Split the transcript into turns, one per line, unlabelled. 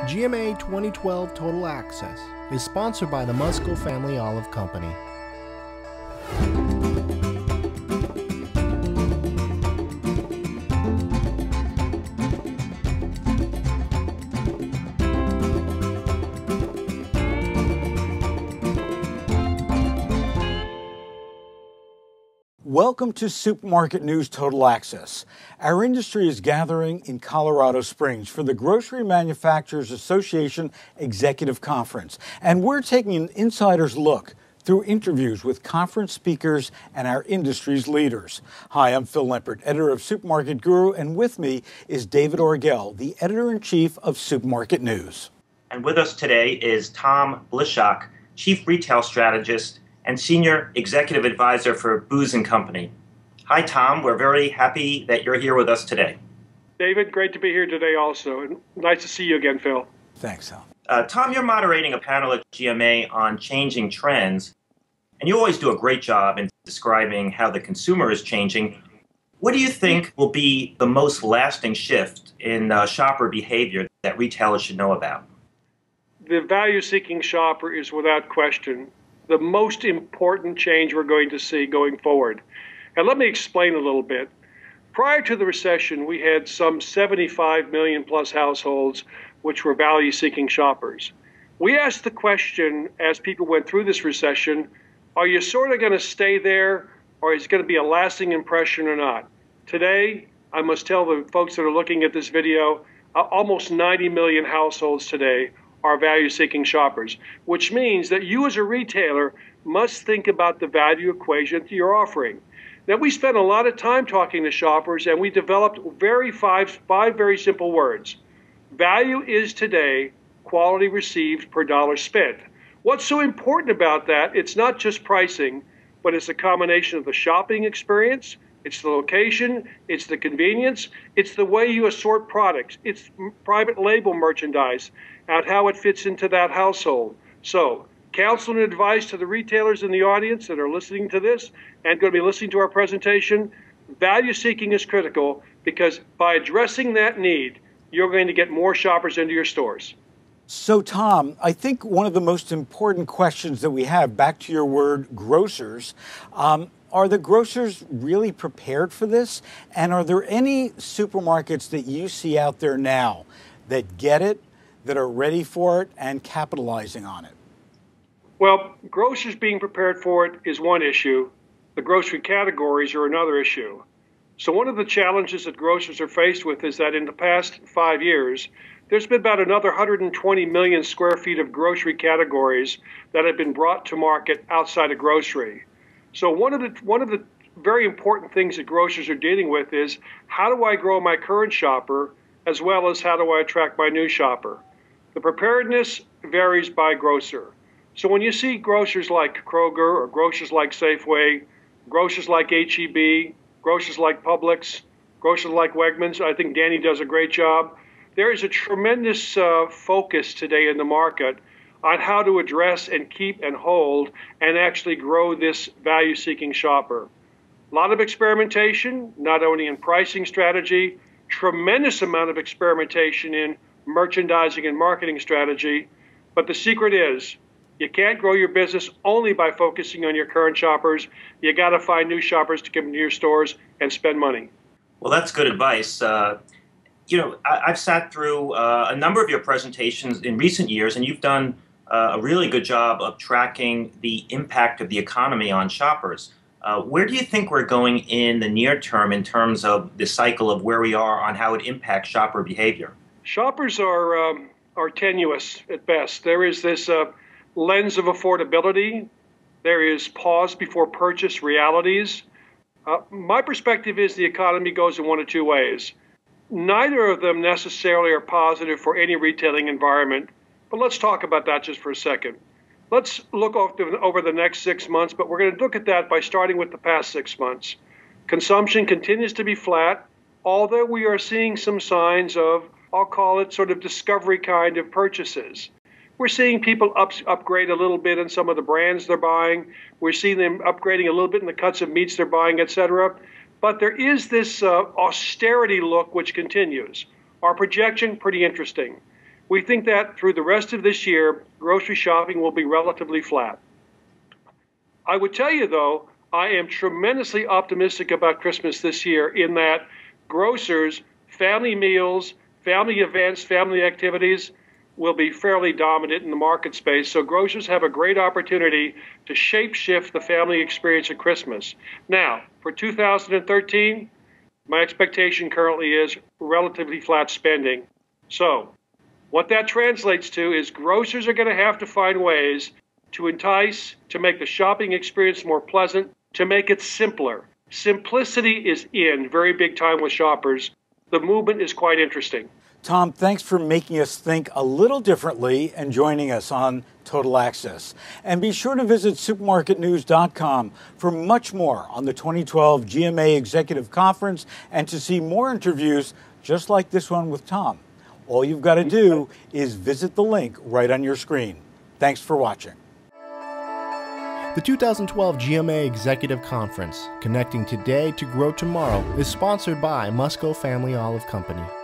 GMA 2012 Total Access is sponsored by the Musco Family Olive Company.
Welcome to Supermarket News Total Access. Our industry is gathering in Colorado Springs for the Grocery Manufacturers Association Executive Conference, and we're taking an insider's look through interviews with conference speakers and our industry's leaders. Hi, I'm Phil Lempert, editor of Supermarket Guru, and with me is David Orgel, the editor-in-chief of Supermarket News.
And with us today is Tom Blischok, chief retail strategist and Senior Executive Advisor for Booz and Company. Hi, Tom. We're very happy that you're here with us today.
David, great to be here today also. And nice to see you again, Phil.
Thanks, Tom.
Tom, you're moderating a panel at GMA on changing trends, and you always do a great job in describing how the consumer is changing. What do you think will be the most lasting shift in shopper behavior that retailers should know about?
The value-seeking shopper is without question the most important change we're going to see going forward. And let me explain a little bit. Prior to the recession, we had some 75 million plus households which were value-seeking shoppers. We asked the question as people went through this recession, are you sort of going to stay there, or is it going to be a lasting impression or not? Today, I must tell the folks that are looking at this video, almost 90 million households today are value-seeking shoppers, which means that you as a retailer must think about the value equation that you're offering. Now, we spent a lot of time talking to shoppers, and we developed five very simple words. Value is today quality received per dollar spent. What's so important about that, it's not just pricing, but it's a combination of the shopping experience, it's the location, it's the convenience, it's the way you assort products, it's private label merchandise, and how it fits into that household. So, counsel and advice to the retailers in the audience that are listening to this and going to be listening to our presentation, value seeking is critical because by addressing that need, you're going to get more shoppers into your stores.
So, Tom, I think one of the most important questions that we have, back to your word, grocers, are the grocers really prepared for this? And are there any supermarkets that you see out there now that get it, that are ready for it, and capitalizing on it?
Well, grocers being prepared for it is one issue. The grocery categories are another issue. So one of the challenges that grocers are faced with is that in the past 5 years, there's been about another 120 million square feet of grocery categories that have been brought to market outside of grocery. So one of the very important things that grocers are dealing with is how do I grow my current shopper as well as how do I attract my new shopper? The preparedness varies by grocer. So when you see grocers like Kroger or grocers like Safeway, grocers like H-E-B, grocers like Publix, grocers like Wegmans, I think Danny does a great job. There is a tremendous focus today in the market on how to address and keep and hold and actually grow this value-seeking shopper. A lot of experimentation, not only in pricing strategy, tremendous amount of experimentation in merchandising and marketing strategy, but the secret is you can't grow your business only by focusing on your current shoppers. You got to find new shoppers to come into your stores and spend money.
Well, that's good advice. I've sat through a number of your presentations in recent years, and you've done a really good job of tracking the impact of the economy on shoppers. Where do you think we're going in the near term in terms of the cycle of where we are on how it impacts shopper behavior?
Shoppers are tenuous at best. There is this lens of affordability. There is pause before purchase realities. My perspective is the economy goes in one of two ways. Neither of them necessarily are positive for any retailing environment, but let's talk about that just for a second. Let's look over the next 6 months, but we're going to look at that by starting with the past 6 months. Consumption continues to be flat, although we are seeing some signs of, I'll call it sort of discovery kind of purchases. We're seeing people upgrade a little bit in some of the brands they're buying. We're seeing them upgrading a little bit in the cuts of meats they're buying, et cetera. But there is this austerity look which continues. Our projection, pretty interesting. We think that through the rest of this year, grocery shopping will be relatively flat. I would tell you, though, I am tremendously optimistic about Christmas this year in that grocers, family meals, family events, family activities will be fairly dominant in the market space. So grocers have a great opportunity to shape-shift the family experience at Christmas. Now, for 2013, my expectation currently is relatively flat spending. So what that translates to is grocers are going to have to find ways to entice, to make the shopping experience more pleasant, to make it simpler. Simplicity is in very big time with shoppers. The movement is quite interesting.
Tom, thanks for making us think a little differently and joining us on Total Access. And be sure to visit supermarketnews.com for much more on the 2012 GMA Executive Conference and to see more interviews just like this one with Tom. All you've got to do is visit the link right on your screen. Thanks for watching.
The 2012 GMA Executive Conference, Connecting Today to Grow Tomorrow, is sponsored by Booz and Co.